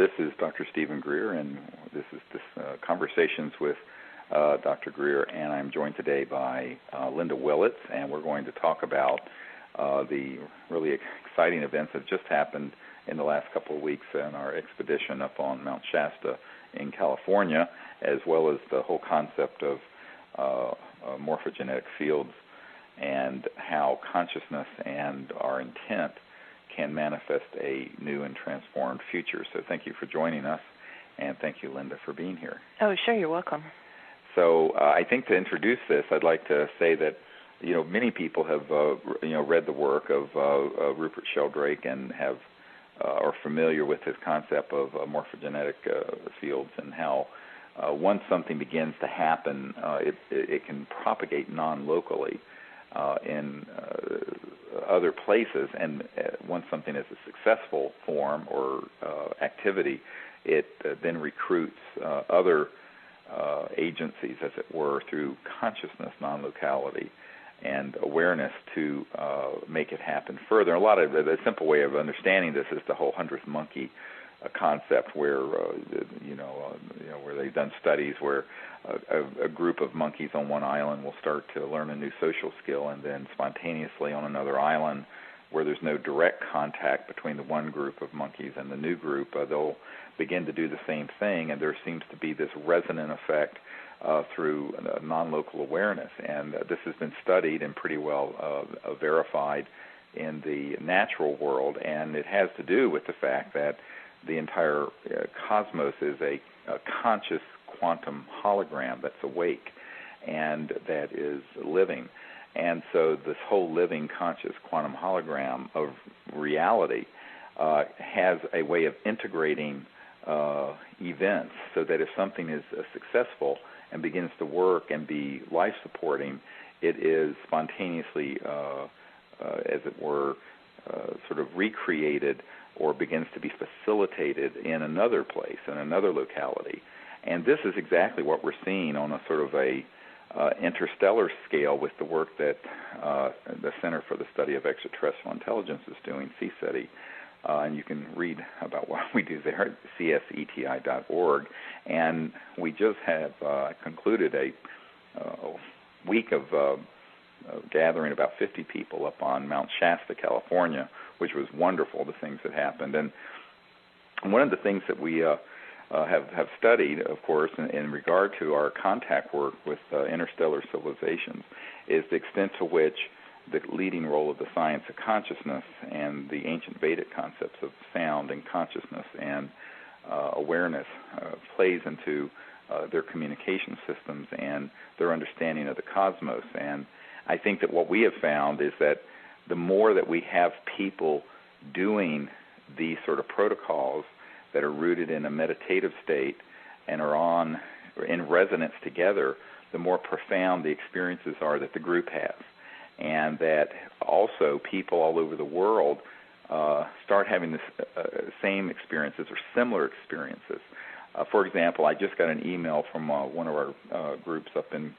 This is Dr. Stephen Greer, and this is Conversations with Dr. Greer, and I'm joined today by Linda Willitts, and we're going to talk about the really exciting events that just happened in the last couple of weeks in our expedition up on Mount Shasta in California, as well as the whole concept of morphogenic fields and how consciousness and our intent can manifest a new and transformed future. So thank you for joining us, and thank you, Linda, for being here. Oh, sure, you're welcome. So I think to introduce this, I'd like to say that many people have read the work of Rupert Sheldrake and are familiar with his concept of morphogenetic fields and how once something begins to happen, it can propagate non-locally in other places, and once something is a successful form or activity, it then recruits other agencies, as it were, through consciousness, non-locality, and awareness to make it happen further. A simple way of understanding this is the whole 100th monkey concept, where where they've done studies where a group of monkeys on one island will start to learn a new social skill, and then spontaneously on another island, where there's no direct contact between the one group of monkeys and the new group, they'll begin to do the same thing, and there seems to be this resonant effect through non-local awareness. And this has been studied and pretty well verified in the natural world, and it has to do with the fact that the entire cosmos is a conscious quantum hologram that's awake and that is living. And so this whole living conscious quantum hologram of reality has a way of integrating events, so that if something is successful and begins to work and be life-supporting, it is spontaneously, as it were, sort of recreated or begins to be facilitated in another place, in another locality. And this is exactly what we're seeing on a sort of a interstellar scale with the work that the Center for the Study of Extraterrestrial Intelligence is doing, CSETI. And you can read about what we do there at CSETI.org. And we just have concluded a week of gathering about 50 people up on Mount Shasta, California, which was wonderful, the things that happened. And one of the things that we have studied, of course, in regard to our contact work with interstellar civilizations, is the extent to which the leading role of the science of consciousness and the ancient Vedic concepts of sound and consciousness and awareness plays into their communication systems and their understanding of the cosmos. And I think that what we have found is that the more that we have people doing these sort of protocols that are rooted in a meditative state and are in resonance together, the more profound the experiences are that the group has. And that also people all over the world start having the same experiences or similar experiences. For example, I just got an email from one of our groups up in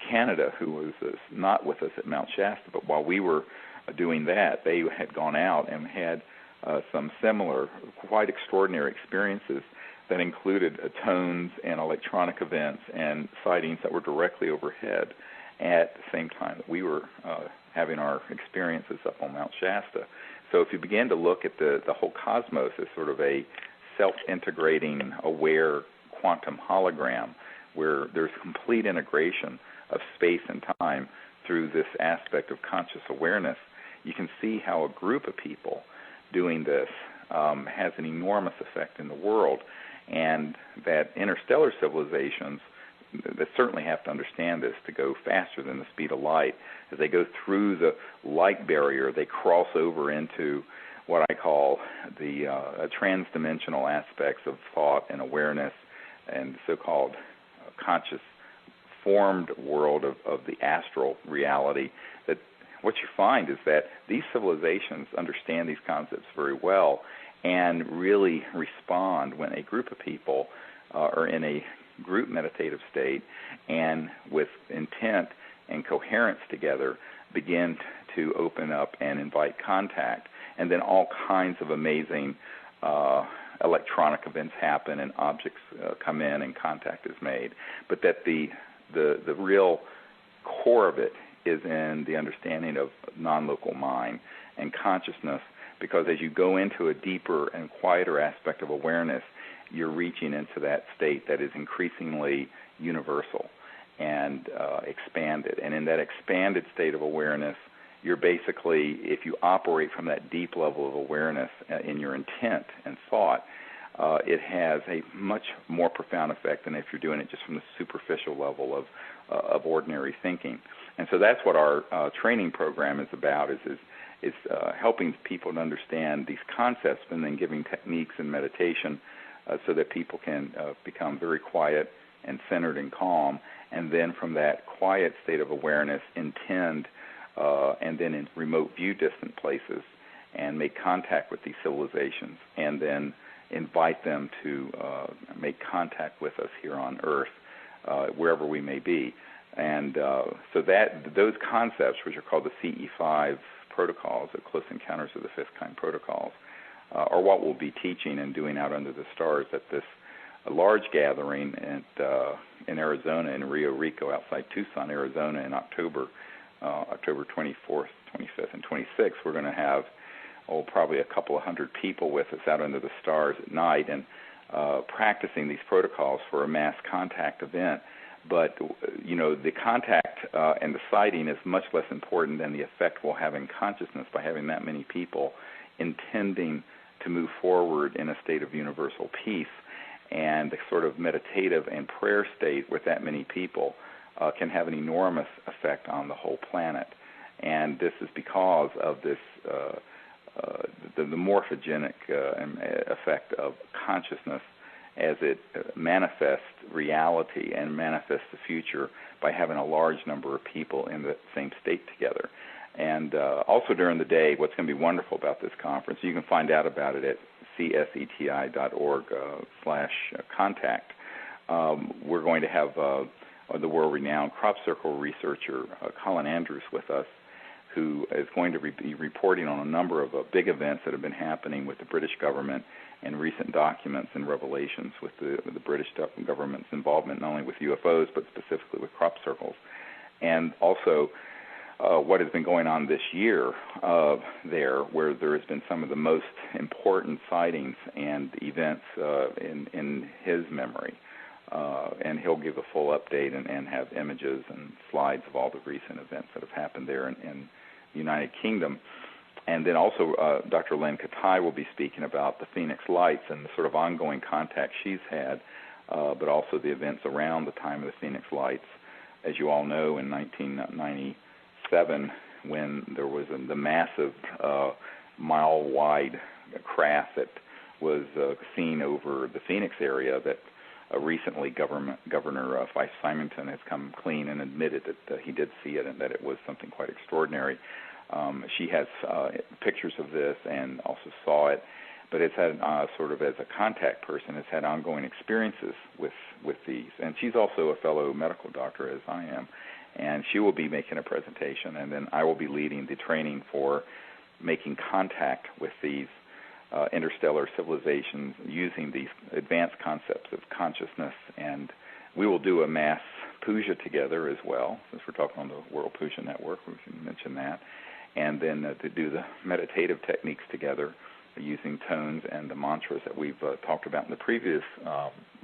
Canada who was not with us at Mount Shasta, but while we were doing that, they had gone out and had some similar, quite extraordinary experiences that included tones and electronic events and sightings that were directly overhead at the same time that we were having our experiences up on Mount Shasta. So if you begin to look at the whole cosmos as sort of a self-integrating, aware quantum hologram where there's complete integration of space and time through this aspect of conscious awareness, you can see how a group of people doing this has an enormous effect in the world, and that interstellar civilizations that certainly have to understand this to go faster than the speed of light. As they go through the light barrier, they cross over into what I call the transdimensional aspects of thought and awareness and so-called conscious formed world of the astral reality. That what you find is that these civilizations understand these concepts very well and really respond when a group of people are in a group meditative state and with intent and coherence together begin to open up and invite contact, and then all kinds of amazing electronic events happen and objects come in and contact is made, but that the real core of it is in the understanding of non-local mind and consciousness, because as you go into a deeper and quieter aspect of awareness, you're reaching into that state that is increasingly universal and expanded. And in that expanded state of awareness, you're basically, if you operate from that deep level of awareness in your intent and thought, it has a much more profound effect than if you're doing it just from the superficial level of ordinary thinking. And so that's what our training program is about, is helping people to understand these concepts and then giving techniques and meditation so that people can become very quiet and centered and calm, and then from that quiet state of awareness intend and then in remote view distant places and make contact with these civilizations and then invite them to make contact with us here on Earth, wherever we may be. And so that those concepts, which are called the CE5 protocols, the Close Encounters of the Fifth Kind protocols, are what we'll be teaching and doing out under the stars at this large gathering in Arizona, in Rio Rico, outside Tucson, Arizona, in October 24th, 25th, and 26th. We're going to have probably a couple of hundred people with us out under the stars at night and practicing these protocols for a mass contact event. But, the contact and the sighting is much less important than the effect we'll have in consciousness by having that many people intending to move forward in a state of universal peace. And the sort of meditative and prayer state with that many people can have an enormous effect on the whole planet. And this is because of this the morphogenic effect of consciousness as it manifests reality and manifests the future by having a large number of people in the same state together. And also during the day, what's going to be wonderful about this conference, you can find out about it at CSETI.org/contact. We're going to have the world-renowned crop circle researcher Colin Andrews with us, who is going to be reporting on a number of big events that have been happening with the British government and recent documents and revelations with the British government's involvement not only with UFOs but specifically with crop circles. And also what has been going on this year there, where there has been some of the most important sightings and events in his memory. And he'll give a full update and have images and slides of all the recent events that have happened there in the United Kingdom. And then also Dr. Lynn Katai will be speaking about the Phoenix Lights and the sort of ongoing contact she's had, but also the events around the time of the Phoenix Lights. As you all know, in 1997, when there was the massive mile-wide craft that was seen over the Phoenix area that recently Governor Fife-Symington has come clean and admitted that he did see it and that it was something quite extraordinary. She has pictures of this and also saw it, but it's had sort of as a contact person, has had ongoing experiences with these. And she's also a fellow medical doctor, as I am, and she will be making a presentation, and then I will be leading the training for making contact with these interstellar civilizations using these advanced concepts of consciousness. And we will do a mass puja together as well, since we're talking on the World Puja Network, we can mention that. And then to do the meditative techniques together using tones and the mantras that we've talked about in the previous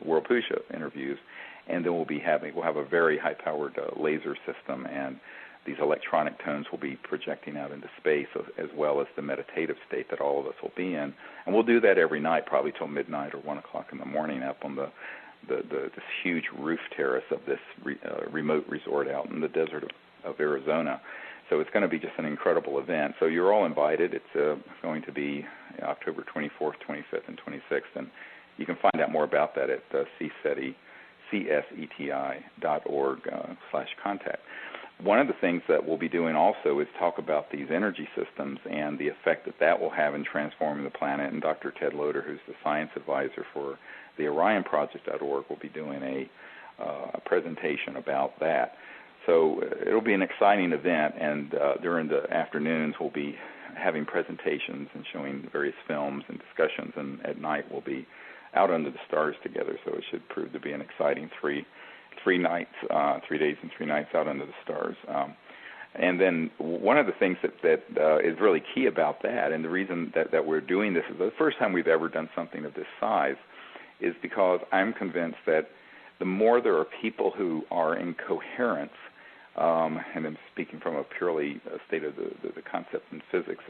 World Puja interviews. And then we'll have a very high-powered laser system, and these electronic tones will be projecting out into space, as well as the meditative state that all of us will be in. And we'll do that every night, probably till midnight or 1 o'clock in the morning, up on this huge roof terrace of this remote resort out in the desert of Arizona. So it's going to be just an incredible event. So you're all invited. It's going to be October 24th, 25th, and 26th, and you can find out more about that at CSETI.org/contact. One of the things that we'll be doing also is talk about these energy systems and the effect that will have in transforming the planet. And Dr. Ted Loader, who's the science advisor for the OrionProject.org, will be doing a presentation about that. So it'll be an exciting event, and during the afternoons we'll be having presentations and showing various films and discussions, and at night we'll be out under the stars together. So it should prove to be an exciting three nights, 3 days and 3 nights out under the stars. And then one of the things that is really key about that, and the reason that we're doing this is the first time we've ever done something of this size, is because I'm convinced that the more there are people who are in coherence, and I'm speaking from a purely state of the concept in physics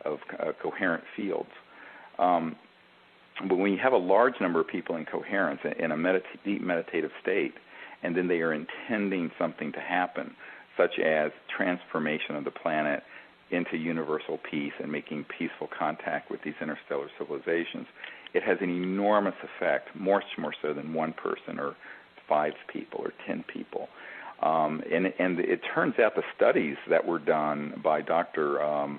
of coherent fields, but when you have a large number of people in coherence, in a deep meditative state, and then they are intending something to happen, such as transformation of the planet into universal peace and making peaceful contact with these interstellar civilizations, it has an enormous effect, much more so than one person or 5 people or 10 people. And it turns out the studies that were done by Dr.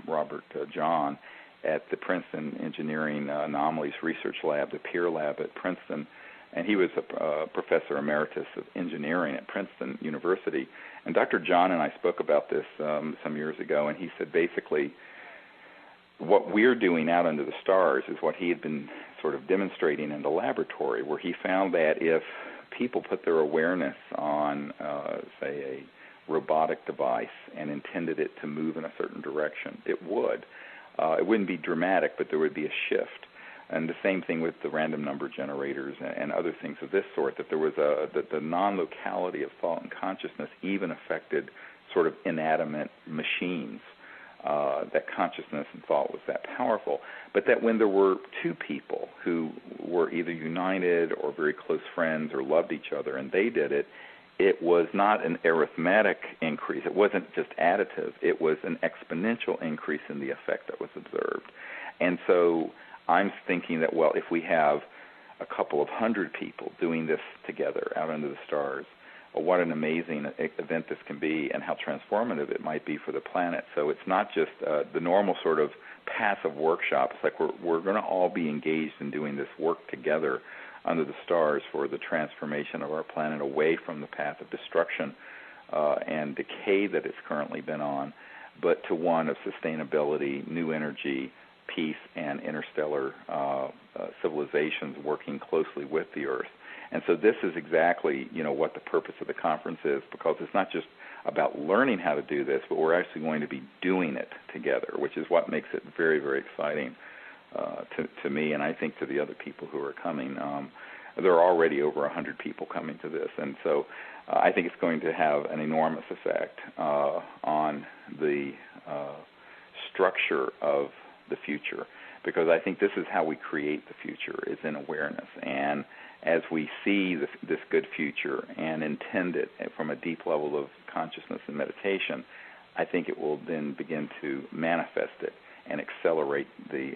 Robert John at the Princeton Engineering Anomalies Research Lab, the PEER lab at Princeton, and he was a professor emeritus of engineering at Princeton University. And Dr. John and I spoke about this some years ago, and he said basically what we're doing out under the stars is what he had been sort of demonstrating in the laboratory, where he found that if people put their awareness on, say, a robotic device and intended it to move in a certain direction, it would. It wouldn't be dramatic, but there would be a shift. And the same thing with the random number generators and other things of this sort, that there was that the non-locality of thought and consciousness even affected sort of inanimate machines, that consciousness and thought was that powerful. But that when there were 2 people who were either united or very close friends or loved each other and they did it, it was not an arithmetic increase. It wasn't just additive. It was an exponential increase in the effect that was observed. And so I'm thinking that, well, if we have a couple of 100 people doing this together out under the stars, well, what an amazing event this can be and how transformative it might be for the planet. So it's not just the normal sort of passive workshop. It's like we're going to all be engaged in doing this work together under the stars for the transformation of our planet away from the path of destruction and decay that it's currently been on, but to one of sustainability, new energy, peace, and interstellar civilizations working closely with the Earth. And so this is exactly, what the purpose of the conference is, because it's not just about learning how to do this, but we're actually going to be doing it together, which is what makes it very, very exciting to me, and I think to the other people who are coming. There are already over 100 people coming to this, and so I think it's going to have an enormous effect on the structure of the future, because I think this is how we create the future, is in awareness. And as we see this good future and intend it from a deep level of consciousness and meditation, I think it will then begin to manifest it and accelerate the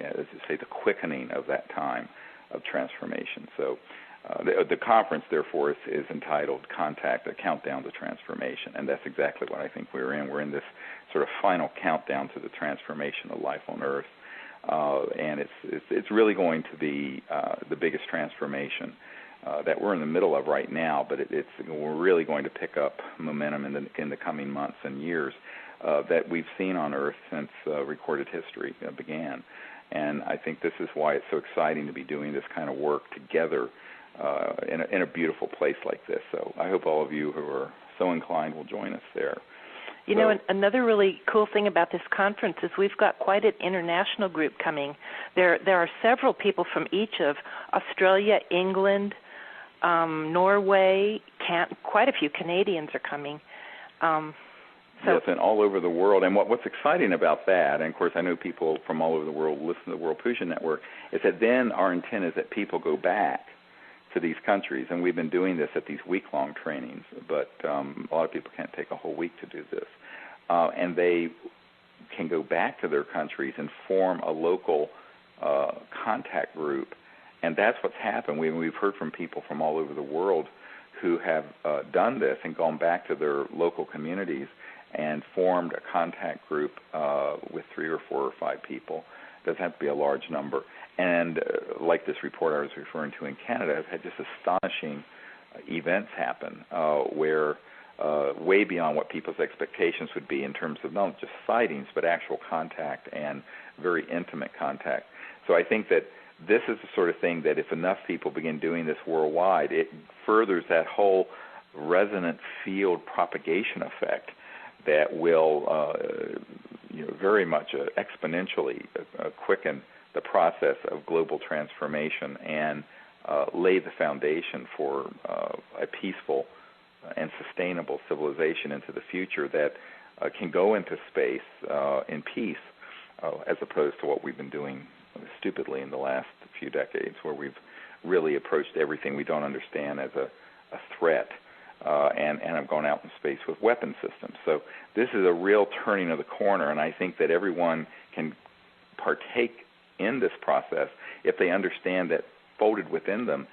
quickening of that time of transformation. So the conference, therefore, is entitled Contact, a Countdown to Transformation, and that's exactly what I think we're in. We're in this sort of final countdown to the transformation of life on Earth, and it's really going to be the biggest transformation that we're in the middle of right now, but we're really going to pick up momentum in the coming months and years that we've seen on Earth since recorded history began. And I think this is why it's so exciting to be doing this kind of work together in a beautiful place like this. So I hope all of you who are so inclined will join us there. Another really cool thing about this conference is we've got quite an international group coming. There are several people from each of Australia, England, Norway, quite a few Canadians are coming. Yes, and all over the world. And what's exciting about that, and of course I know people from all over the world listen to the World Fusion Network, is that then our intent is that people go back to these countries, and we've been doing this at these week-long trainings, but a lot of people can't take a whole week to do this. And they can go back to their countries and form a local contact group, and that's what's happened. We've heard from people from all over the world who have done this and gone back to their local communities and formed a contact group with 3 or 4 or 5 people. It doesn't have to be a large number. And like this report I was referring to in Canada, has had just astonishing events happen where way beyond what people's expectations would be in terms of not just sightings, but actual contact and very intimate contact. So I think that this is the sort of thing that if enough people begin doing this worldwide, it furthers that whole resonant field propagation effect that will very much exponentially quicken the process of global transformation and lay the foundation for a peaceful and sustainable civilization into the future that can go into space in peace, as opposed to what we've been doing stupidly in the last few decades, where we've really approached everything we don't understand as a threat, and have gone out in space with weapon systems. So this is a real turning of the corner, and I think that everyone can partake in this process if they understand that folded within them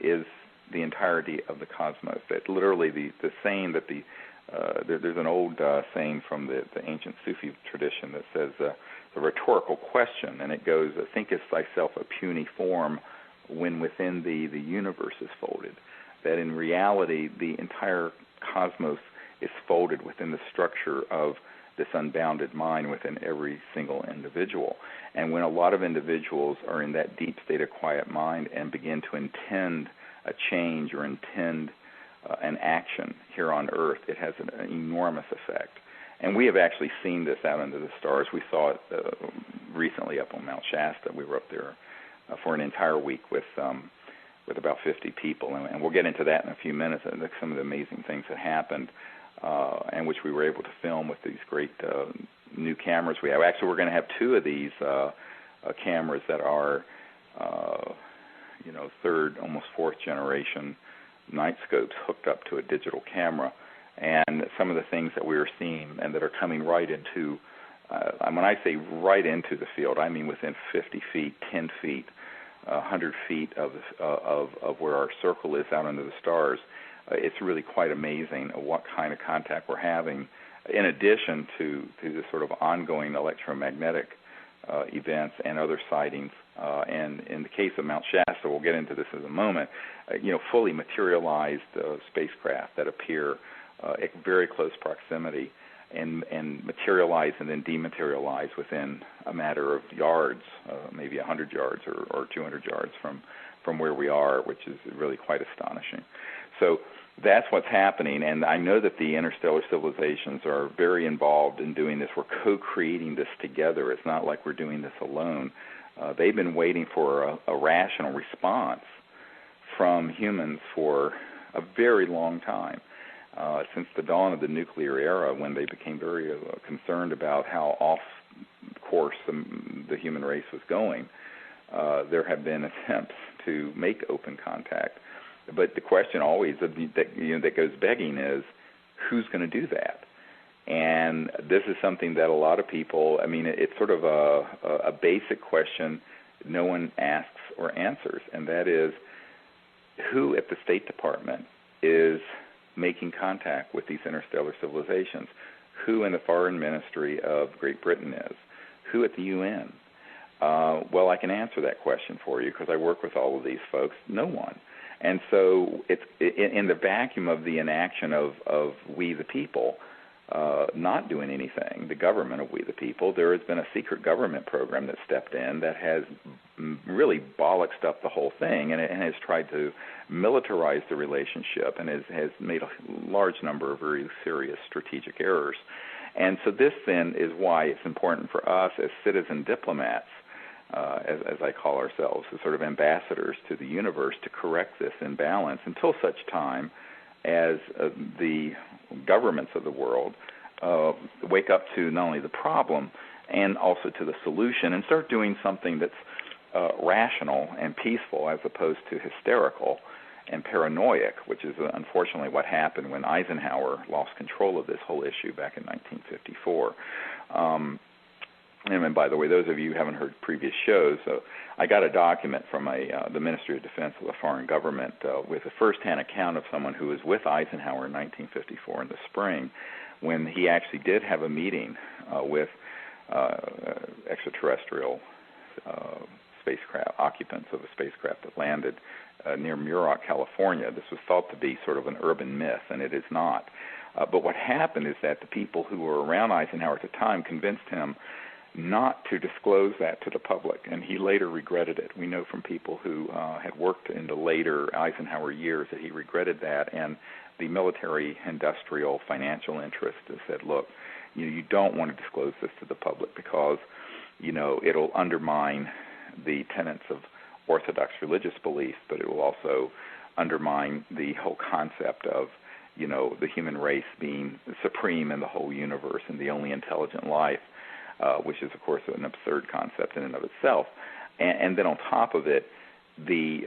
is the entirety of the cosmos. That literally the saying that there's an old saying from the ancient Sufi tradition that says the rhetorical question, and it goes, thinkest thyself a puny form when within thee the universe is folded. That in reality the entire cosmos is folded within the structure of this unbounded mind within every single individual. And when a lot of individuals are in that deep state of quiet mind and begin to intend a change or intend an action here on Earth, it has an enormous effect. And we have actually seen this out into the stars. We saw it recently up on Mount Shasta. We were up there for an entire week with about 50 people, and we'll get into that in a few minutes, and some of the amazing things that happened, and which we were able to film with these great new cameras we have. Actually, we're going to have two of these cameras that are, third, almost fourth generation night scopes hooked up to a digital camera. And some of the things that we are seeing and that are coming right into, when I say right into the field, I mean within 50 feet, 10 feet, 100 feet of where our circle is out into the stars. It's really quite amazing what kind of contact we're having, in addition to the sort of ongoing electromagnetic events and other sightings. And in the case of Mount Shasta, we'll get into this in a moment, fully materialized spacecraft that appear at very close proximity and materialize and then dematerialize within a matter of yards, maybe 100 yards or 200 yards from where we are, which is really quite astonishing. So that's what's happening, and I know that the interstellar civilizations are very involved in doing this. We're co-creating this together. It's not like we're doing this alone. They've been waiting for a rational response from humans for a very long time. Since the dawn of the nuclear era, when they became very concerned about how off course the human race was going, there have been attempts to make open contact. But the question always that goes begging is, who's going to do that? And this is something that a lot of people, it's sort of a basic question no one asks or answers, and that is, who at the State Department is making contact with these interstellar civilizations? Who in the Foreign Ministry of Great Britain is? Who at the UN? Well, I can answer that question for you because I work with all of these folks. No one. And so it's in the vacuum of the inaction of we the people not doing anything, the government of we the people, there has been a secret government program that stepped in that has really bollocksed up the whole thing and has tried to militarize the relationship and has made a large number of very serious strategic errors. And so this then is why it's important for us as citizen diplomats, as I call ourselves, as sort of ambassadors to the universe, to correct this imbalance until such time as the governments of the world wake up to not only the problem and also to the solution and start doing something that's rational and peaceful as opposed to hysterical and paranoid, which is unfortunately what happened when Eisenhower lost control of this whole issue back in 1954. And by the way, those of you who haven't heard previous shows, I got a document from the Ministry of Defense of a foreign government with a first-hand account of someone who was with Eisenhower in 1954 in the spring, when he actually did have a meeting with extraterrestrial spacecraft, occupants of a spacecraft that landed near Muroc, California. This was thought to be sort of an urban myth, and it is not. But what happened is that the people who were around Eisenhower at the time convinced him not to disclose that to the public, and he later regretted it. We know from people who had worked in the later Eisenhower years that he regretted that, and the military, industrial, financial interest has said, look, you don't want to disclose this to the public because, it'll undermine the tenets of Orthodox religious belief, but it will also undermine the whole concept of, the human race being supreme in the whole universe and the only intelligent life, which is, of course, an absurd concept in and of itself. And then on top of it, the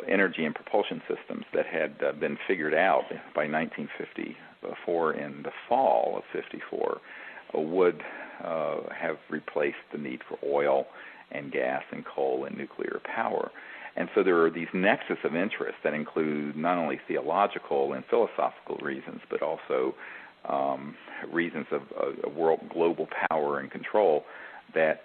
energy and propulsion systems that had been figured out by 1954 in the fall of 54 would have replaced the need for oil and gas and coal and nuclear power. And so there are these nexus of interest that include not only theological and philosophical reasons, but also reasons of world global power and control that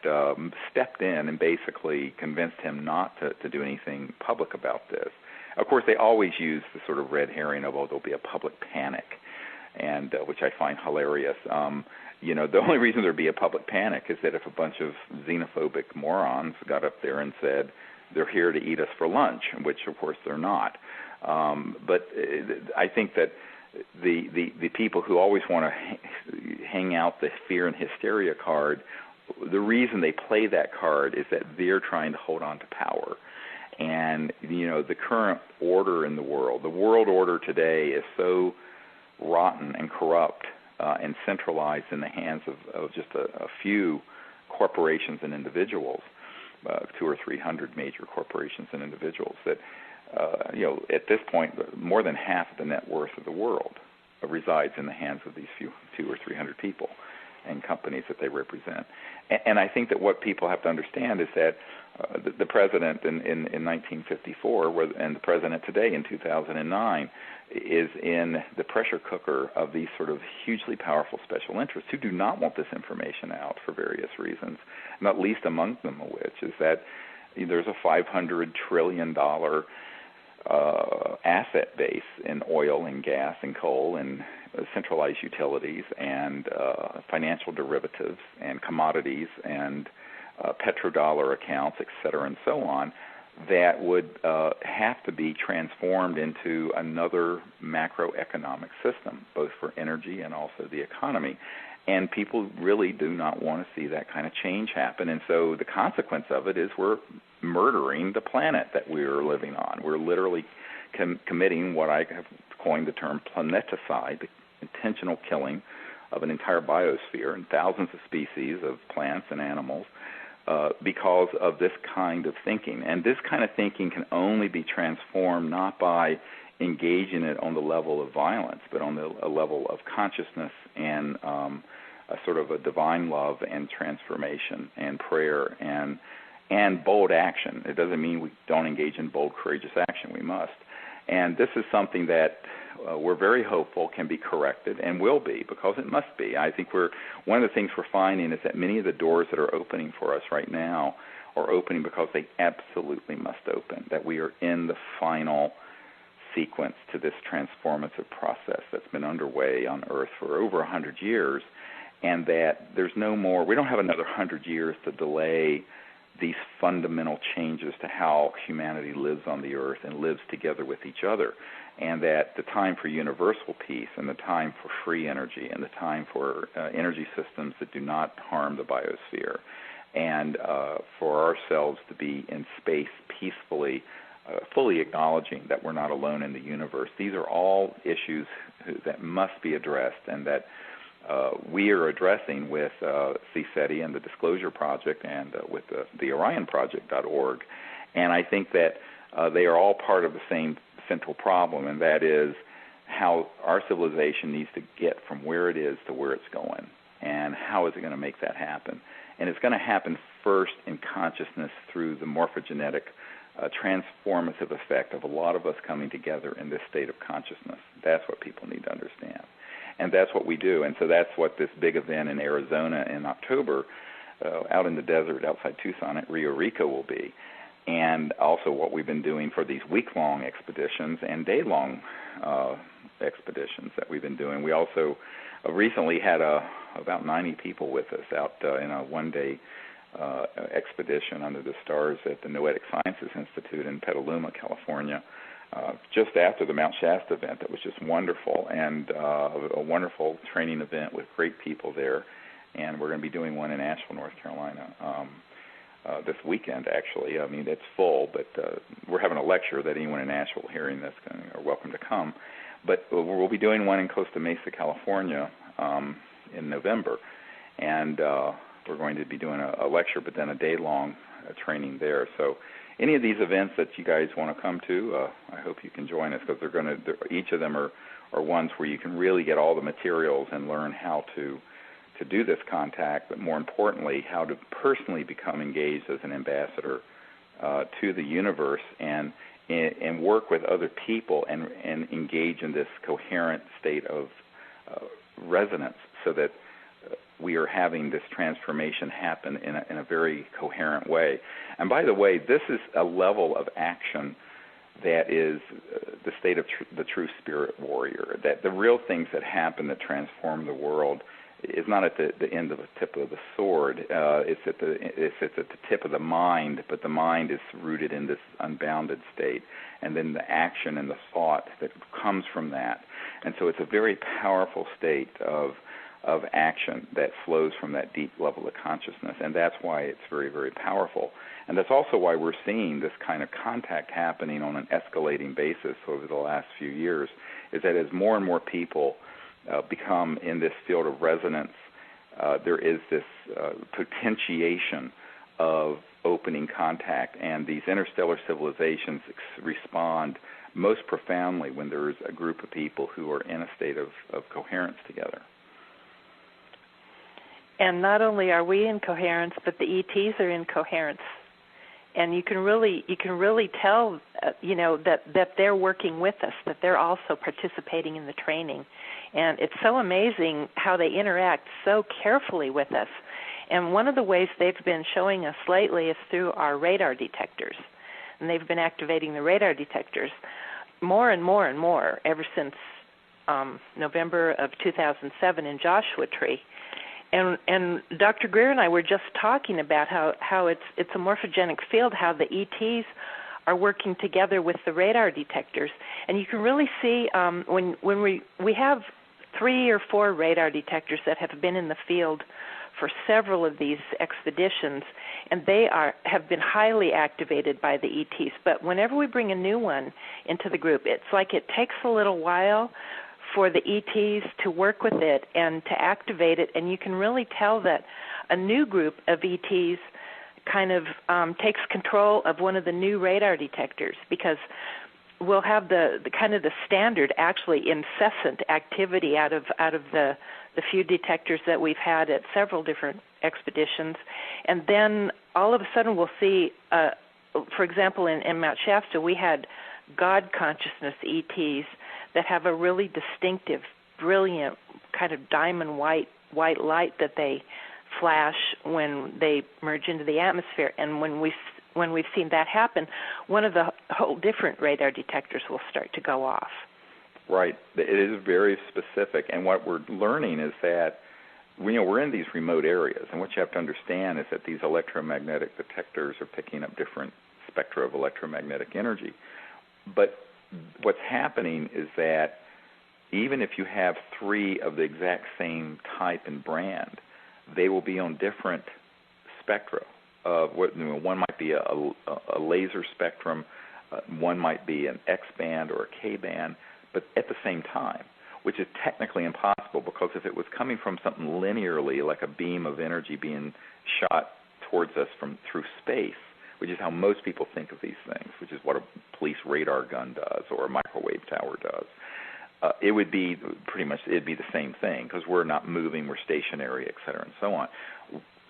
stepped in and basically convinced him not to do anything public about this. Of course, they always use the sort of red herring of, there'll be a public panic, and which I find hilarious. The only reason there'd be a public panic is that if a bunch of xenophobic morons got up there and said, they're here to eat us for lunch, which, of course, they're not. But I think that the people who always want to hang out the fear and hysteria card, the reason they play that card is that they're trying to hold on to power. And, the current order in the world order today is so rotten and corrupt and centralized in the hands of just a few corporations and individuals, 200 or 300 major corporations and individuals, that, at this point, more than half of the net worth of the world resides in the hands of these few 200 or 300 people and companies that they represent. And I think that what people have to understand is that the president in 1954 and the president today in 2009 is in the pressure cooker of these sort of hugely powerful special interests who do not want this information out for various reasons, not least among them of which is that there's a $500 trillion asset base in oil and gas and coal and centralized utilities and financial derivatives and commodities and petrodollar accounts, et cetera, and so on, that would have to be transformed into another macroeconomic system, both for energy and also the economy. And people really do not want to see that kind of change happen. And so the consequence of it is we're murdering the planet that we're living on. We're literally committing what I have coined the term planeticide, the intentional killing of an entire biosphere and thousands of species of plants and animals because of this kind of thinking. And this kind of thinking can only be transformed not by engaging it on the level of violence, but on a level of consciousness and a sort of a divine love and transformation and prayer and bold action. It doesn't mean we don't engage in bold, courageous action. We must. And this is something that we're very hopeful can be corrected and will be, because it must be. I think one of the things we're finding is that many of the doors that are opening for us right now are opening because they absolutely must open, that we are in the final sequence to this transformative process that's been underway on Earth for over 100 years, and that there's no more, we don't have another 100 years to delay these fundamental changes to how humanity lives on the Earth and lives together with each other, and that the time for universal peace and the time for free energy and the time for energy systems that do not harm the biosphere and for ourselves to be in space peacefully, fully acknowledging that we're not alone in the universe. These are all issues that must be addressed and that we are addressing with CSETI and the Disclosure Project and with the OrionProject.org. And I think that they are all part of the same central problem, and that is how our civilization needs to get from where it is to where it's going, and how is it going to make that happen. And it's going to happen first in consciousness through the morphogenetic transformative effect of a lot of us coming together in this state of consciousness. That's what people need to understand. And that's what we do. And so that's what this big event in Arizona in October, out in the desert outside Tucson at Rio Rico will be. and also what we've been doing for these week-long expeditions and day-long expeditions that we've been doing. We also recently had about 90 people with us out in a one-day expedition under the stars at the Noetic Sciences Institute in Petaluma, California, just after the Mount Shasta event. That was just wonderful, and a wonderful training event with great people there. And we're going to be doing one in Asheville, North Carolina, this weekend, actually. I mean, it's full, but we're having a lecture that anyone in Asheville hearing this are welcome to come. But we'll be doing one in Costa Mesa, California, in November, and we're going to be doing a lecture, but then a day-long training there. So any of these events that you guys want to come to, I hope you can join us, because each of them are ones where you can really get all the materials and learn how to do this contact, but more importantly, how to personally become engaged as an ambassador to the universe and work with other people and engage in this coherent state of resonance, so that we are having this transformation happen in a very coherent way. And by the way, this is a level of action that is the state of the true spirit warrior, that the real things that happen that transform the world is not at the end of the tip of the sword. It's at the tip of the mind, but the mind is rooted in this unbounded state, and then the action and the thought that comes from that. And so it's a very powerful state of action that flows from that deep level of consciousness, and that's why it's very, very powerful. And that's also why we're seeing this kind of contact happening on an escalating basis over the last few years, is that as more and more people become in this field of resonance, there is this potentiation of opening contact, and these interstellar civilizations respond most profoundly when there is a group of people who are in a state of coherence together. And not only are we in coherence, but the ETs are in coherence, and you can really tell, that they're working with us, that they're also participating in the training, and it's so amazing how they interact so carefully with us. And one of the ways they've been showing us lately is through our radar detectors, and they've been activating the radar detectors more and more and more ever since November of 2007 in Joshua Tree. And Dr. Greer and I were just talking about how it's a morphogenic field, how the ETs are working together with the radar detectors. And you can really see when we have 3 or 4 radar detectors that have been in the field for several of these expeditions, and they have been highly activated by the ETs. But whenever we bring a new one into the group, it's like it takes a little while for the ETs to work with it and to activate it, and you can really tell that a new group of ETs kind of takes control of one of the new radar detectors, because we'll have the kind of the standard, actually incessant activity out of the few detectors that we've had at several different expeditions, and then all of a sudden we'll see, for example, in Mount Shasta, we had God consciousness ETs that have a really distinctive, brilliant kind of diamond white light that they flash when they merge into the atmosphere. And when we've seen that happen, one of the whole different radar detectors will start to go off. Right. It is very specific. And what we're learning is that we're in these remote areas, and what you have to understand is that these electromagnetic detectors are picking up different spectra of electromagnetic energy. But what's happening is that even if you have 3 of the exact same type and brand, they will be on different spectra. One might be a laser spectrum, one might be an X band or a K band, but at the same time, which is technically impossible, because if it was coming from something linearly, like a beam of energy being shot towards us through space, which is how most people think of these things, which is what a police radar gun does or a microwave tower does. It would be it'd be the same thing, because we're not moving, we're stationary, et cetera, and so on.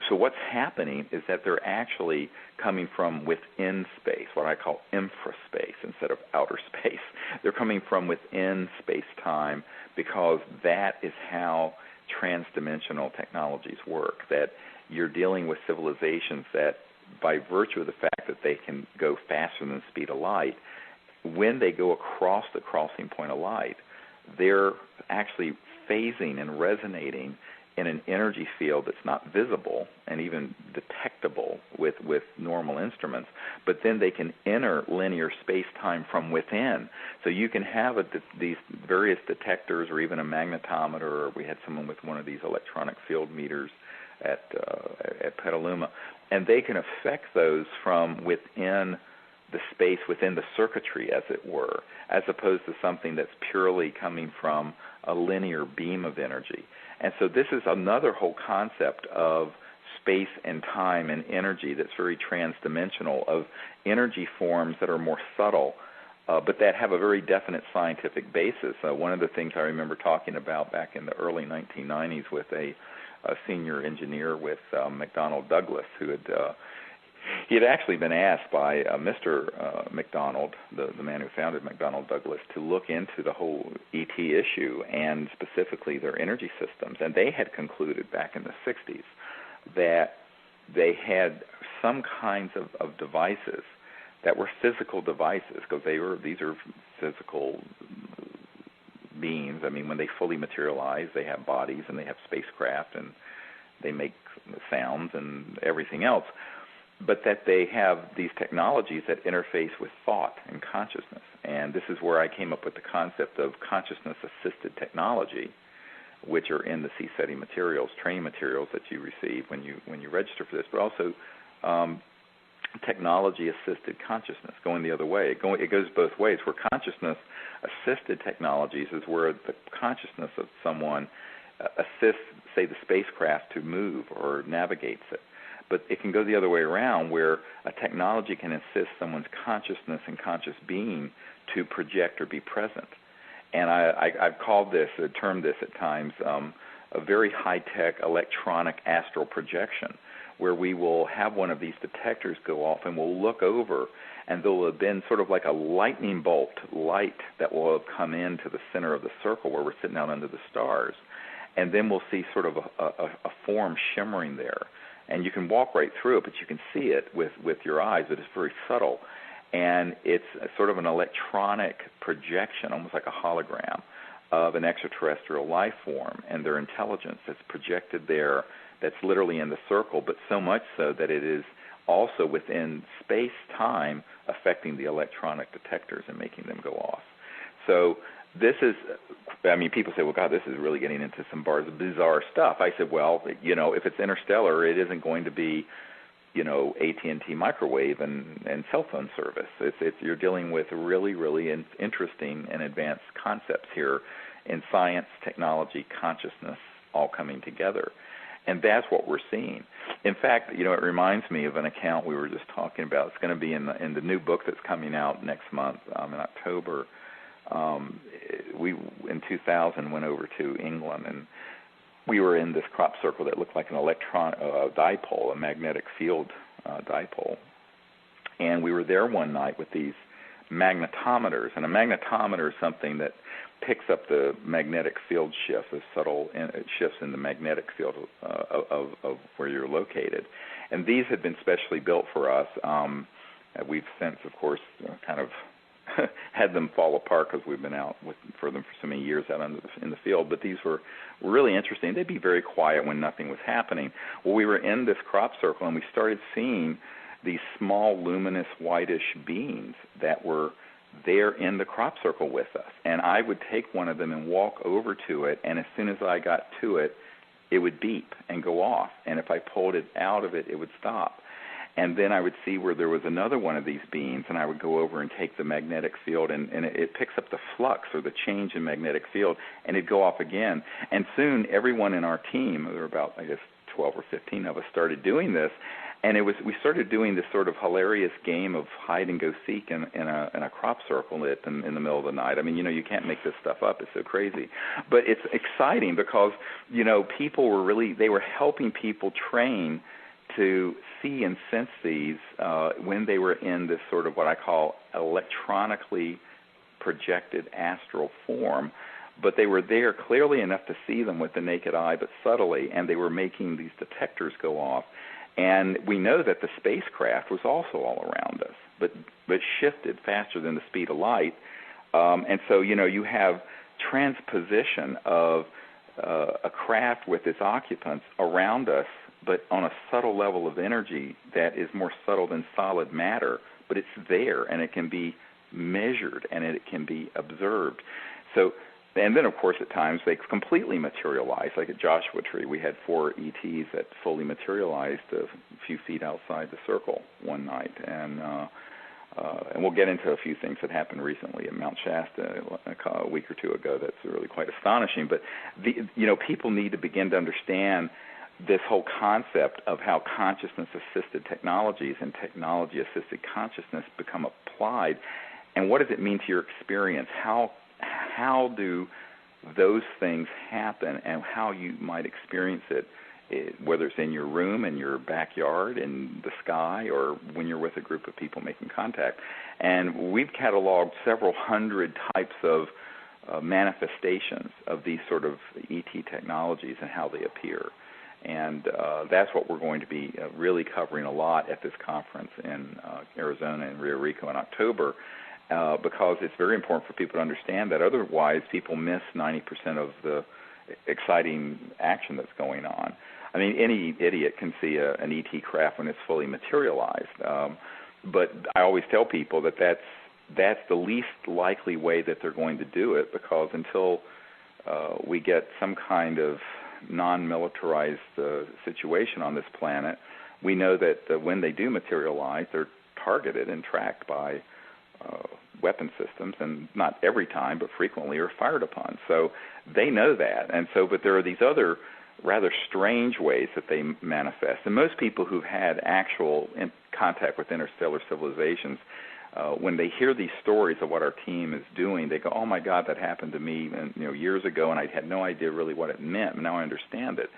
So what's happening is that they're actually coming from within space, what I call infraspace instead of outer space. They're coming from within space-time, because that is how transdimensional technologies work, that you're dealing with civilizations that by virtue of the fact that they can go faster than the speed of light, when they go across the crossing point of light, they're actually phasing and resonating in an energy field that's not visible and even detectable with normal instruments, but then they can enter linear space-time from within. So you can have these various detectors or even a magnetometer, or we had someone with one of these electronic field meters at Petaluma, and they can affect those from within the space, within the circuitry, as it were, as opposed to something that's purely coming from a linear beam of energy. And so this is another whole concept of space and time and energy that's very transdimensional, of energy forms that are more subtle, but that have a very definite scientific basis. One of the things I remember talking about back in the early 1990s with a senior engineer with McDonnell Douglas, who he had actually been asked by Mr. McDonald, the man who founded McDonnell Douglas, to look into the whole ET issue and specifically their energy systems. And they had concluded back in the 60s that they had some kinds of devices that were physical devices, because these are physical beings. I mean, when they fully materialize, they have bodies and they have spacecraft and they make sounds and everything else, but that they have these technologies that interface with thought and consciousness. And this is where I came up with the concept of consciousness-assisted technology, which are in the CSETI materials, training materials that you receive when you register for this, but also technology-assisted consciousness, going the other way. It goes both ways, where consciousness-assisted technologies is where the consciousness of someone assists, say, the spacecraft to move or navigates it. But it can go the other way around, where a technology can assist someone's consciousness and conscious being to project or be present. And I've termed this at times, a very high-tech electronic astral projection, where we will have one of these detectors go off and we'll look over, and there will have been sort of like a lightning bolt light that will have come into the center of the circle where we're sitting out under the stars. And then we'll see sort of a form shimmering there. And you can walk right through it, but you can see it with your eyes, but it's very subtle. And it's sort of an electronic projection, almost like a hologram, of an extraterrestrial life form and their intelligence that's projected there, that's literally in the circle, but so much so that it is also within space-time affecting the electronic detectors and making them go off. So this is, I mean, people say, well, God, this is really getting into some bizarre stuff. I said, well, if it's interstellar, it isn't going to be, AT&T microwave and cell phone service. You're dealing with really, really interesting and advanced concepts here in science, technology, consciousness, all coming together. And that's what we're seeing. In fact, it reminds me of an account we were just talking about. It's going to be in the new book that's coming out next month in October. We, in 2000, went over to England, and we were in this crop circle that looked like an electron dipole, a magnetic field dipole. And we were there one night with these magnetometers, and a magnetometer is something that picks up the magnetic field shifts, the subtle shifts in the magnetic field of where you're located. And these had been specially built for us. We've since, of course, kind of had them fall apart because we've been out for them for so many years out in the field. But these were really interesting. They'd be very quiet when nothing was happening. Well, we were in this crop circle, and we started seeing these small, luminous, whitish beings that were there in the crop circle with us. And I would take one of them and walk over to it, and as soon as I got to it, it would beep and go off. And if I pulled it out of it, it would stop. And then I would see where there was another one of these beams, and I would go over and take the magnetic field, and it picks up the flux or the change in magnetic field, and it'd go off again. And soon everyone in our team, there were about, 12 or 15 of us, started doing this. And we started doing this sort of hilarious game of hide and go seek in a crop circle in the middle of the night. I mean, you can't make this stuff up. It's so crazy. But it's exciting because, people they were helping people train to see and sense these when they were in this sort of what I call electronically projected astral form. But they were there clearly enough to see them with the naked eye, but subtly, and they were making these detectors go off. And we know that the spacecraft was also all around us, but shifted faster than the speed of light. And so, you have transposition of a craft with its occupants around us, but on a subtle level of energy that is more subtle than solid matter, but it's there, and it can be measured, and it can be observed. So, and then, of course, at times they completely materialize. Like at Joshua Tree, we had 4 ETs that fully materialized a few feet outside the circle one night. And we'll get into a few things that happened recently at Mount Shasta a week or two ago that's really quite astonishing. But, people need to begin to understand this whole concept of how consciousness-assisted technologies and technology-assisted consciousness become applied, and what does it mean to your experience? How do those things happen, and how you might experience it, whether it's in your room, in your backyard, in the sky, or when you're with a group of people making contact. And we've cataloged several hundred types of manifestations of these sort of ET technologies and how they appear. And that's what we're going to be really covering a lot at this conference in Arizona and Rio Rico in October, because it's very important for people to understand that otherwise people miss 90% of the exciting action that's going on. I mean, any idiot can see an ET craft when it's fully materialized, but I always tell people that that's the least likely way that they're going to do it, because until we get some kind of non-militarized situation on this planet, we know that when they do materialize, they're targeted and tracked by weapon systems, and not every time, but frequently are fired upon. So they know that. And so, but there are these other rather strange ways that they manifest. And most people who've had actual contact with interstellar civilizations, when they hear these stories of what our team is doing, they go, "Oh my God, that happened to me, years ago, and I had no idea really what it meant. And now I understand it."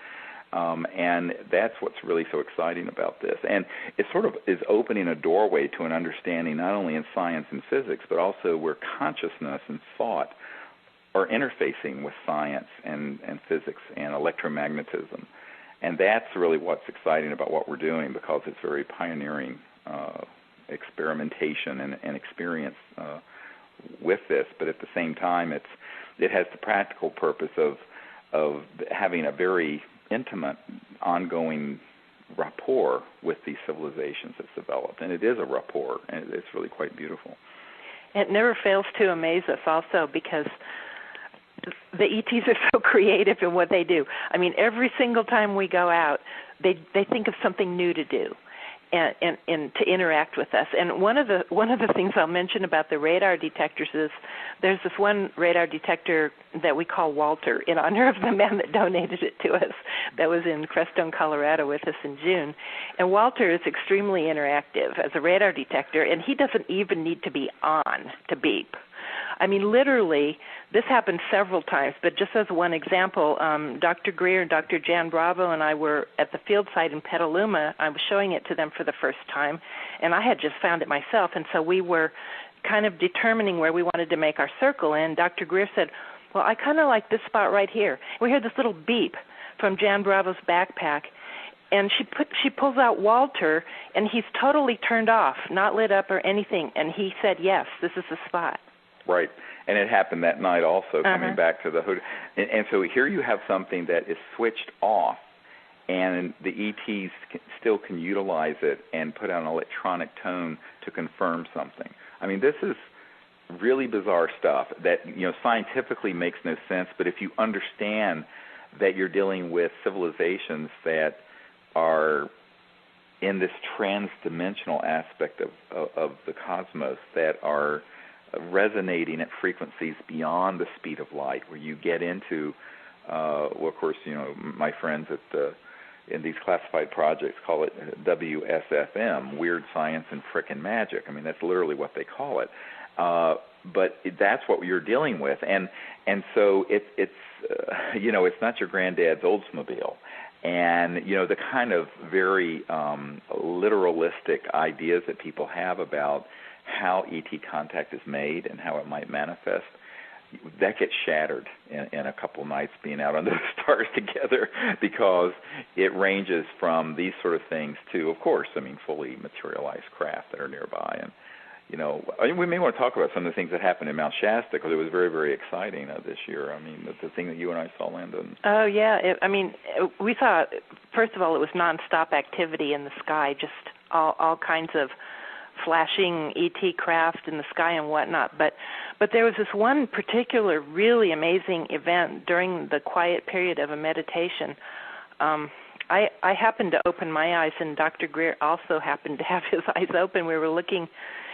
And that's what's really so exciting about this. And it sort of is opening a doorway to an understanding not only in science and physics, but also where consciousness and thought are interfacing with science and physics and electromagnetism. And that's really what's exciting about what we're doing, because it's very pioneering experimentation and experience with this. But at the same time, it has the practical purpose of having a very intimate, ongoing rapport with these civilizations that's developed. And it is a rapport, and it's really quite beautiful. It never fails to amaze us also, because the ETs are so creative in what they do. I mean, every single time we go out, they think of something new to do and to interact with us. And one of the things I'll mention about the radar detectors is there's this one radar detector that we call Walter, in honor of the man that donated it to us, that was in Crestone, Colorado with us in June. And Walter is extremely interactive as a radar detector, and he doesn't even need to be on to beep. I mean, literally, this happened several times, but just as one example, Dr. Greer and Dr. Jan Bravo and I were at the field site in Petaluma. I was showing it to them for the first time, and I had just found it myself, and so we were kind of determining where we wanted to make our circle, and Dr. Greer said, "Well, I kind of like this spot right here." We heard this little beep from Jan Bravo's backpack, and she pulls out Walter, and he's totally turned off, not lit up or anything, and he said, "Yes, this is the spot." Right, and it happened that night also, coming back to the hood. And so here you have something that is switched off, and the ETs still can utilize it and put out an electronic tone to confirm something. I mean, this is really bizarre stuff that, scientifically makes no sense, but if you understand that you're dealing with civilizations that are in this trans-dimensional aspect of the cosmos, that are resonating at frequencies beyond the speed of light, where you get into, of course, my friends in these classified projects call it WSFM, Weird Science and Frickin' Magic. I mean, that's literally what they call it. But that's what you're dealing with, and so it's it's not your granddad's Oldsmobile. And, the kind of very literalistic ideas that people have about how ET contact is made and how it might manifest, that gets shattered in a couple nights being out under the stars together, because it ranges from these sort of things to, of course, fully materialized craft that are nearby. And we may want to talk about some of the things that happened in Mount Shasta, because it was very, very exciting this year. The thing that you and I saw, Landon. Oh, yeah. We saw, first of all, it was nonstop activity in the sky, just all kinds of flashing ET craft in the sky and whatnot. But there was this one particular really amazing event during the quiet period of a meditation. I happened to open my eyes, and Dr. Greer also happened to have his eyes open. We were looking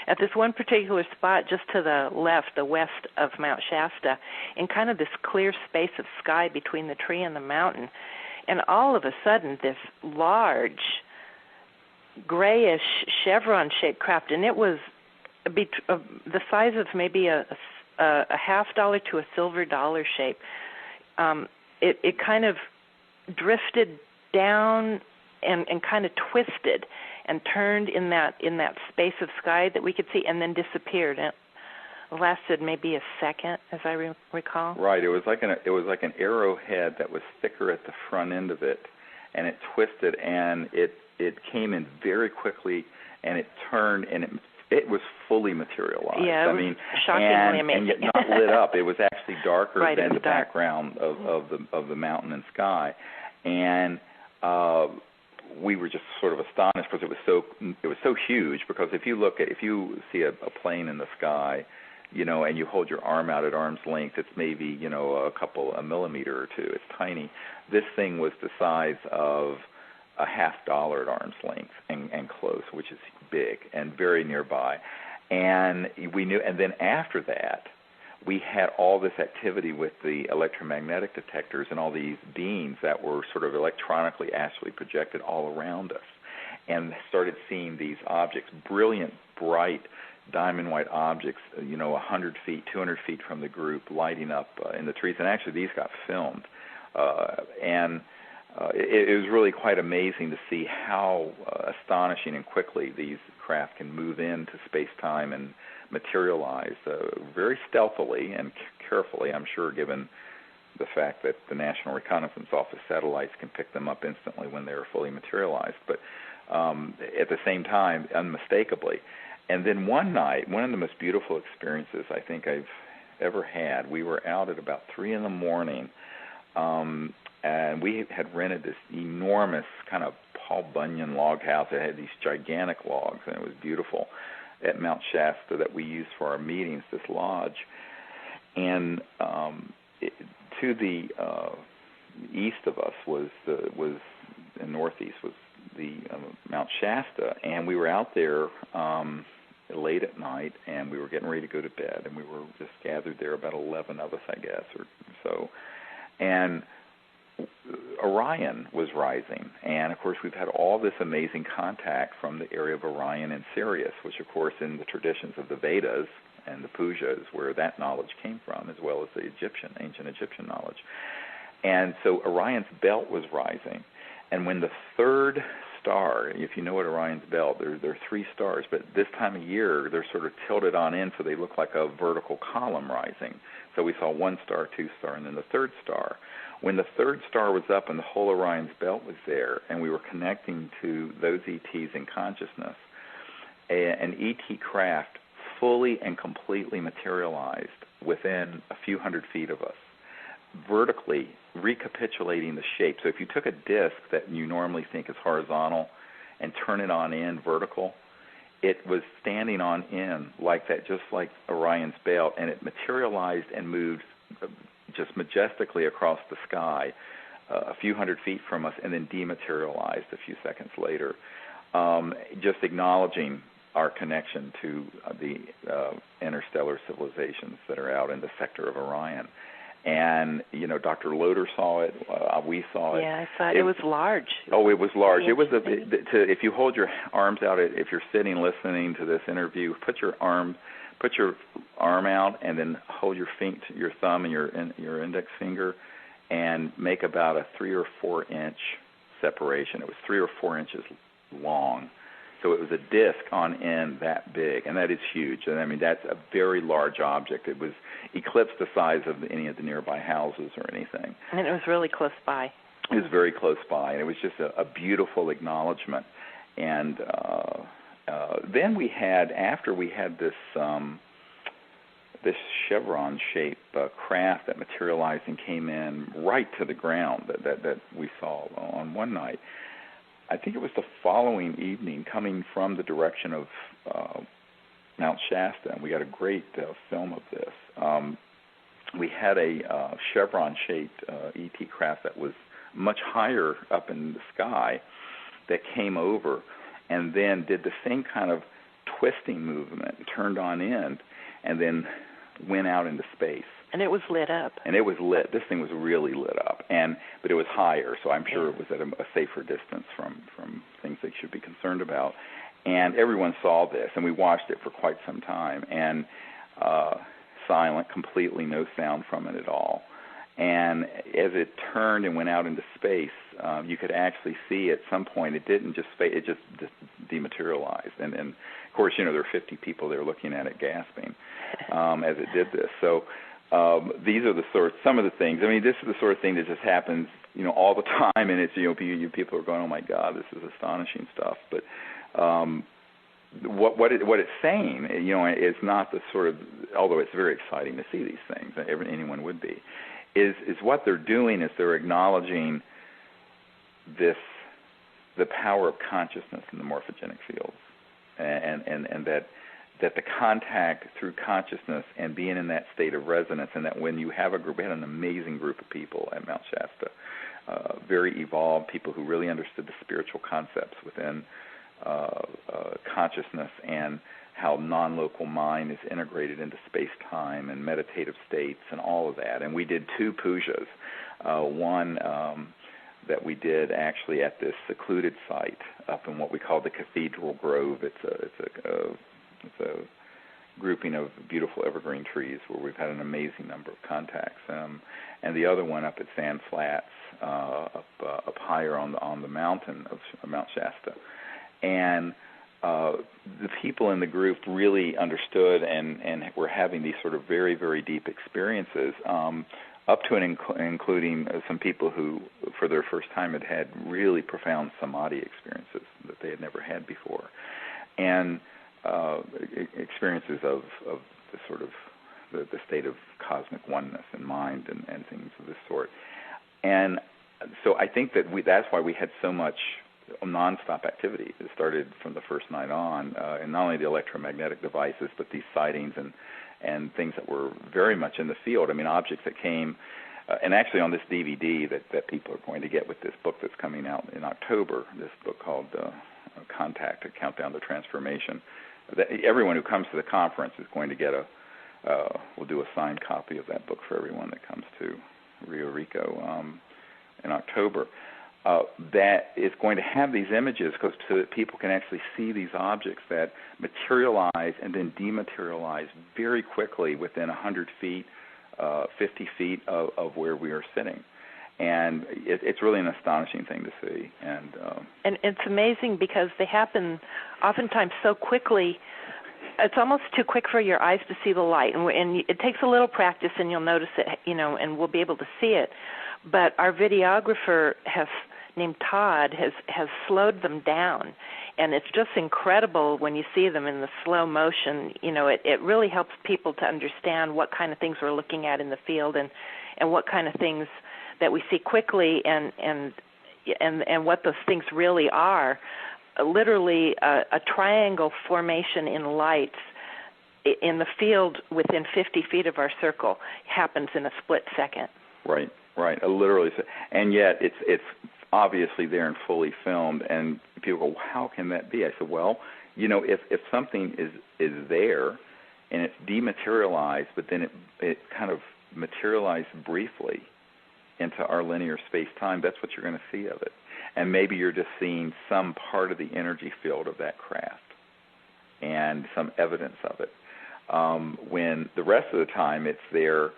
at this one particular spot just to the left, the west of Mount Shasta, in kind of this clear space of sky between the tree and the mountain. And all of a sudden, this large, grayish, chevron-shaped craft, and it was the size of maybe a $50 to a silver dollar shape. It kind of drifted down and kind of twisted and turned in that space of sky that we could see, and then disappeared. It lasted maybe a second, as I recall. Right. It was like an arrowhead that was thicker at the front end of it, and it twisted, and it came in very quickly, and it turned, and it was fully materialized. Yeah, it was shockingly amazing. And yet not lit up. It was actually darker right, than the dark. background of the mountain and sky, and we were just sort of astonished, because it was so huge. Because if you see a plane in the sky, and you hold your arm out at arm's length, it's maybe a millimeter or two. It's tiny. This thing was the size of a $50 at arm's length and close, which is big and very nearby. And we knew. And then after that, we had all this activity with the electromagnetic detectors and all these beams that were sort of electronically astrally projected all around us, and started seeing these objects, brilliant, bright, diamond white objects, 100 feet, 200 feet from the group, lighting up in the trees. And actually, these got filmed. It was really quite amazing to see how astonishing and quickly these craft can move into space-time and materialize very stealthily and carefully, I'm sure, given the fact that the National Reconnaissance Office satellites can pick them up instantly when they are fully materialized. But at the same time, unmistakably. And then one night, one of the most beautiful experiences I think I've ever had, we were out at about 3 in the morning, and we had rented this enormous kind of Paul Bunyan log house. It had these gigantic logs, and it was beautiful, at Mount Shasta, that we used for our meetings, this lodge. And to the east of us was and northeast was the Mount Shasta, and we were out there late at night, and we were getting ready to go to bed, and we were just gathered there, about 11 of us, I guess, or so. And Orion was rising, and of course we've had all this amazing contact from the area of Orion and Sirius, which of course in the traditions of the Vedas and the Pujas, where that knowledge came from, as well as the ancient Egyptian knowledge. And so Orion's belt was rising, and when the third star, if you know what Orion's belt, there are 3 stars, but this time of year they're sort of tilted on in, so they look like a vertical column rising. So we saw 1 star, 2 star, and then the third star. When the third star was up and the whole Orion's belt was there, and we were connecting to those ETs in consciousness, an ET craft fully and completely materialized within a few hundred feet of us, vertically recapitulating the shape. So if you took a disc that you normally think is horizontal and turn it on in vertical, it was standing on in like that, just like Orion's belt, and it materialized and moved just majestically across the sky a few hundred feet from us, and then dematerialized a few seconds later, just acknowledging our connection to the interstellar civilizations that are out in the sector of Orion. And, Dr. Loader saw it. We saw it. Yeah, I saw it. It was large. Oh, it was large. It was if you hold your arms out, if you're sitting listening to this interview, put your arm out, and then hold your thumb and your index finger, and make about a 3 or 4 inch separation. It was 3 or 4 inches long, So it was a disc on end that big, and that is huge. And I mean, that's a very large object. It was eclipsed the size of any of the nearby houses or anything. And it was really close by. It was very close by, and it was just a beautiful acknowledgement. And then we had, after we had this this chevron-shaped craft that materialized and came in right to the ground that we saw on one night. I think it was the following evening, coming from the direction of Mount Shasta, and we got a great film of this. We had a chevron-shaped ET craft that was much higher up in the sky that came over and then did the same kind of twisting movement, turned on end, and then went out into space. And it was lit up. And it was lit. This thing was really lit up, but it was higher, so I'm sure it was at a safer distance from things they should be concerned about. And everyone saw this, and we watched it for quite some time, and silent, completely no sound from it at all. And as it turned and went out into space, you could actually see at some point it didn't just fade, it just dematerialized. And of course, there were 50 people there looking at it gasping as it did this. So these are some of the things. I mean, this is the sort of thing that just happens, all the time, and it's people are going, oh my God, this is astonishing stuff. But what it's saying, is not the sort of, although it's very exciting to see these things, anyone would be, is what they're doing is they're acknowledging the power of consciousness in the morphogenic fields, and that the contact through consciousness and being in that state of resonance, and that when you have a group, we had an amazing group of people at Mount Shasta, very evolved people who really understood the spiritual concepts within consciousness and how non-local mind is integrated into space-time and meditative states and all of that. And we did 2 pujas, one that we did actually at this secluded site up in what we call the Cathedral Grove. It's a grouping of beautiful evergreen trees where we've had an amazing number of contacts. And the other one up at Sand Flats, up higher on the mountain of Mount Shasta. And the people in the group really understood and were having these sort of very, very deep experiences, up to and including some people who, for their first time, had really profound samadhi experiences that they had never had before, and experiences of the sort of the state of cosmic oneness and mind and things of this sort. And so I think that's why we had so much nonstop activity. It started from the first night on, and not only the electromagnetic devices, but these sightings and things that were very much in the field. I mean, objects that came, and actually on this DVD that people are going to get with this book that's coming out in October, this book called Contact, A Countdown to Transformation, that everyone who comes to the conference is going to get we'll do a signed copy of that book for everyone that comes to Rio Rico in October. That is going to have these images so that people can actually see these objects that materialize and then dematerialize very quickly within 100 feet, 50 feet of where we are sitting. And it's really an astonishing thing to see. And it's amazing because they happen oftentimes so quickly. It's almost too quick for your eyes to see the light. And it takes a little practice, and you'll notice it, and we'll be able to see it. But our videographer named Todd has slowed them down, and it's just incredible when you see them in the slow motion. It really helps people to understand what kind of things we're looking at in the field, and what kind of things that we see quickly, and what those things really are. Literally, a triangle formation in lights in the field within 50 feet of our circle happens in a split second. Right. Literally, and yet it's obviously there and fully filmed. And people go, "How can that be?" I said, "Well, if something is there and it's dematerialized, but then it kind of materialized briefly into our linear space-time, that's what you're going to see of it. And maybe you're just seeing some part of the energy field of that craft and some evidence of it. When the rest of the time it's there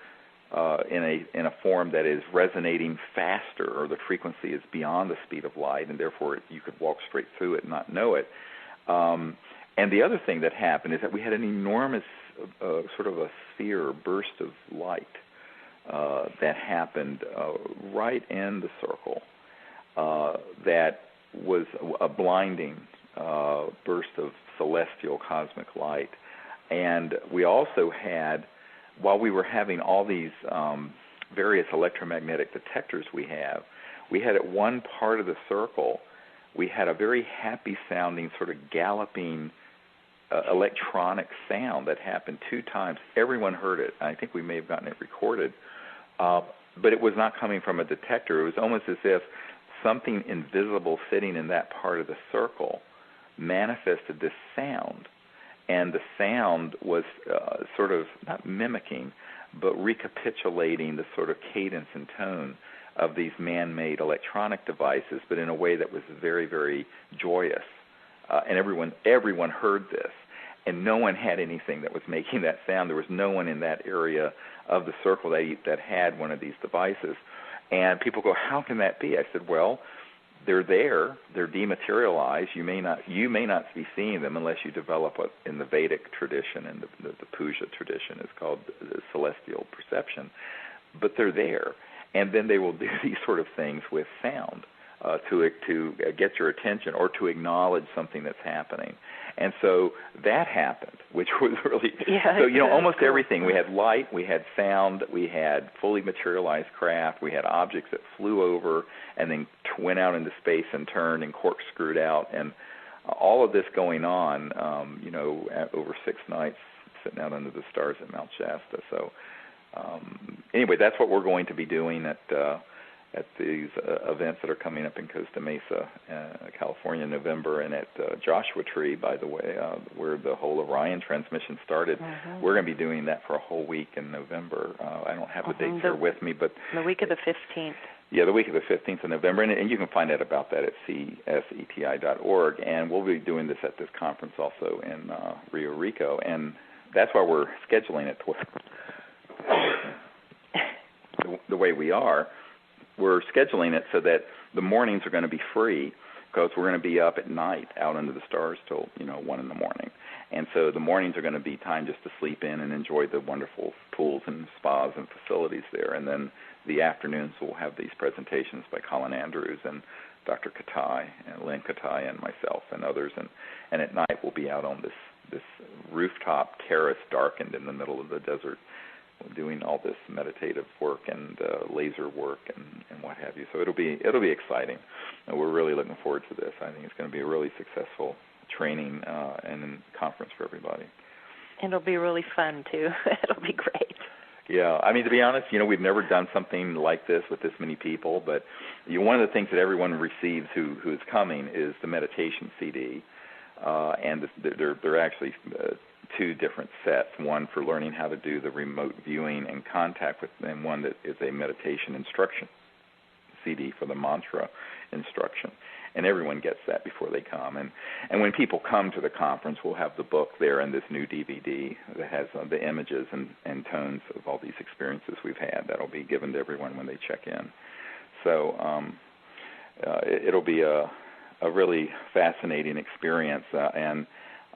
in a form that is resonating faster, or the frequency is beyond the speed of light, and therefore you could walk straight through it and not know it. And the other thing that happened is that we had an enormous sort of a sphere, burst of light that happened right in the circle that was a blinding burst of celestial cosmic light. And we also had, while we were having all these various electromagnetic detectors we had at one part of the circle, we had a very happy-sounding, sort of galloping electronic sound that happened 2 times. Everyone heard it. I think we may have gotten it recorded. But it was not coming from a detector. It was almost as if something invisible sitting in that part of the circle manifested this sound. And the sound was sort of not mimicking, but recapitulating the sort of cadence and tone of these man-made electronic devices, but in a way that was very, very joyous. And everyone heard this. And no one had anything that was making that sound. There was no one in that area of the circle that had one of these devices. And people go, how can that be? I said, well, they're there. They're dematerialized. You may not be seeing them unless you develop what in the Vedic tradition and the Puja tradition is called celestial perception. But they're there. And then they will do these sort of things with sound to get your attention or to acknowledge something that's happening. And so that happened, which was really, almost cool. Everything. We had light, we had sound, we had fully materialized craft, we had objects that flew over and then went out into space and turned and corkscrewed out, and all of this going on, over 6 nights, sitting out under the stars at Mount Shasta. So anyway, that's what we're going to be doing at these events that are coming up in Costa Mesa, California in November, and at Joshua Tree, by the way, where the whole Orion transmission started. Mm-hmm. We're going to be doing that for a whole week in November. I don't have the dates here with me, but the week of the 15th. Yeah, the week of the 15th of November, and you can find out about that at CSETI.org, and we'll be doing this at this conference also in Rio Rico, and that's why we're scheduling it the way we are. We're scheduling it so that the mornings are going to be free because we're going to be up at night out under the stars till 1 in the morning. And so the mornings are going to be time just to sleep in and enjoy the wonderful pools and spas and facilities there. And then the afternoons we'll have these presentations by Colin Andrews and Dr. Katai and Lynn Katai and myself and others. And at night we'll be out on this rooftop terrace darkened in the middle of the desert, doing all this meditative work and laser work and what have you. So it'll be exciting. And we're really looking forward to this. I think it's going to be a really successful training and conference for everybody. It'll be really fun too. It'll be great. Yeah, I mean, to be honest, we've never done something like this with this many people, but one of the things that everyone receives who is coming is the meditation CD, and they're actually 2 different sets, one for learning how to do the remote viewing and contact with, and one that is a meditation instruction CD for the mantra instruction. And everyone gets that before they come. And when people come to the conference, we'll have the book there and this new DVD that has the images and tones of all these experiences we've had. That'll be given to everyone when they check in. So it'll be a really fascinating experience. And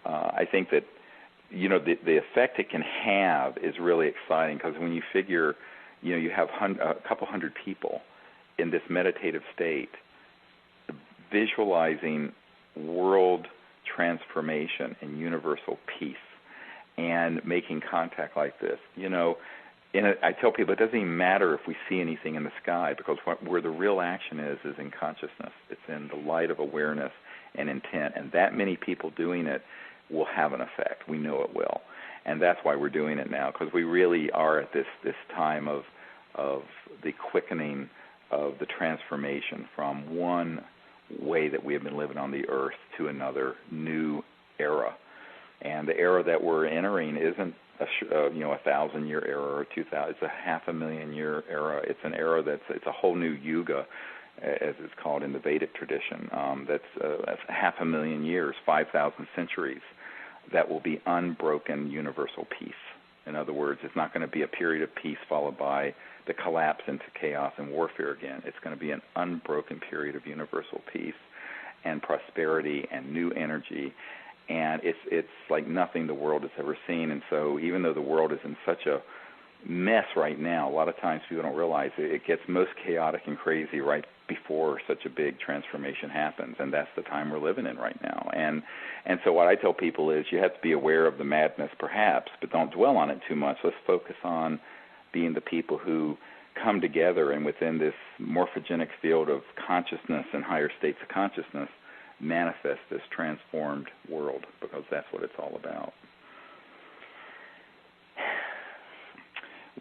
I think that the effect it can have is really exciting, because when you figure, you have a couple hundred people in this meditative state, visualizing world transformation and universal peace and making contact like this. I tell people it doesn't even matter if we see anything in the sky, because where the real action is in consciousness. It's in the light of awareness and intent, and that many people doing it will have an effect. We know it will. And that's why we're doing it now, because we really are at this time of the quickening of the transformation from one way that we have been living on the earth to another new era. And the era that we're entering isn't a 1,000-year era or 2,000. It's a 500,000-year era. It's an era it's a whole new yuga, as it's called in the Vedic tradition. That's 500,000 years, 5,000 centuries, that will be unbroken universal peace. In other words, it's not going to be a period of peace followed by the collapse into chaos and warfare again. It's going to be an unbroken period of universal peace and prosperity and new energy. and it's like nothing the world has ever seen. And so even though the world is in such a mess right now, a lot of times people don't realize it gets most chaotic and crazy right before such a big transformation happens, and that's the time we're living in right now. And so what I tell people is you have to be aware of the madness perhaps, but don't dwell on it too much. Let's focus on being the people who come together and within this morphogenic field of consciousness and higher states of consciousness manifest this transformed world, because that's what it's all about.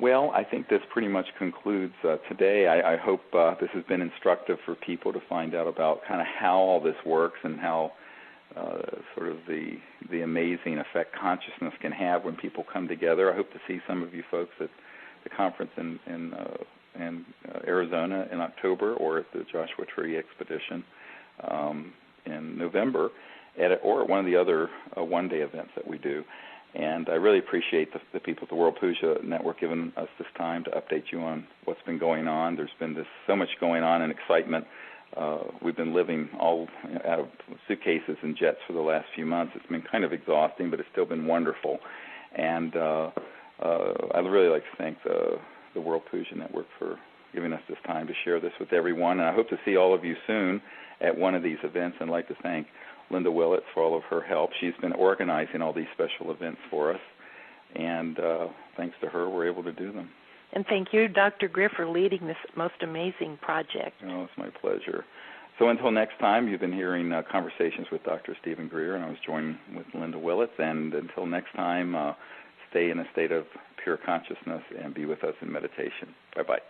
Well, I think this pretty much concludes today. I hope this has been instructive for people to find out about kind of how all this works and how sort of the amazing effect consciousness can have when people come together. I hope to see some of you folks at the conference in Arizona in October, or at the Joshua Tree Expedition in November, or at one of the other one-day events that we do. And I really appreciate the people at the World Puja Network giving us this time to update you on what's been going on. There's been so much going on and excitement. We've been living all out of suitcases and jets for the last few months. It's been kind of exhausting, but it's still been wonderful. And I'd really like to thank the World Puja Network for giving us this time to share this with everyone. And I hope to see all of you soon at one of these events. And I'd like to thank Linda Willitts for all of her help. She's been organizing all these special events for us, and thanks to her, we're able to do them. And thank you, Dr. Greer, for leading this most amazing project. Oh, it's my pleasure. So until next time, you've been hearing conversations with Dr. Stephen Greer, and I was joined with Linda Willitts. And until next time, stay in a state of pure consciousness and be with us in meditation. Bye-bye.